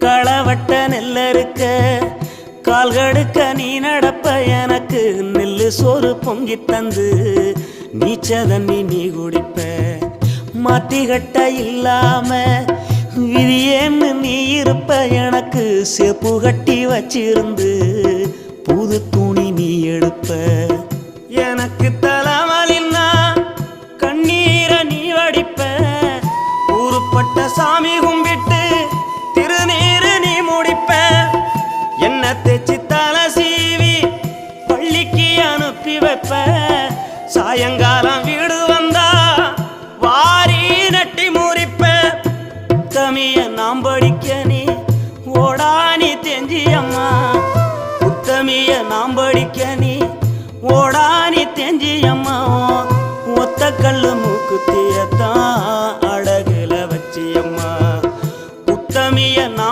களவட்ட நெல்லறுக்க கால்கடுக்க நீ நடப்ப எனக்கு நெல்லு சோறு பொங்கி தந்து நீச்ச தண்ணி நீ குடிப்ப மாத்திகட்ட இல்லாம விதியேன்னு நீ இருப்ப எனக்கு செப்பு கட்டி வச்சிருந்து புது துணி நீ எடுப்ப எனக்கு தலைவலின்னா கண்ணீரை நீ வடிப்ப ஊருப்பட்ட சாமி கும்பிட்டு திருநீரு நீ முடிப்ப என்ன தேச்சி தலை சீவி பள்ளிக்கு அனுப்பி வைப்ப சாயங்காலம் வீடு வந்தா வாரி நட்டி முறிப்ப உத்தமிய நாம் படிக்க நீ ஓடானி தெஞ்சி அம்மா உத்தமிய நாம் படிக்க நீ ஓடானி தெஞ்சி அம்மா ஒத்த கல்லு மூக்குத்தியத்தான் அழகுல வச்சி அம்மா உத்தமிய நாம்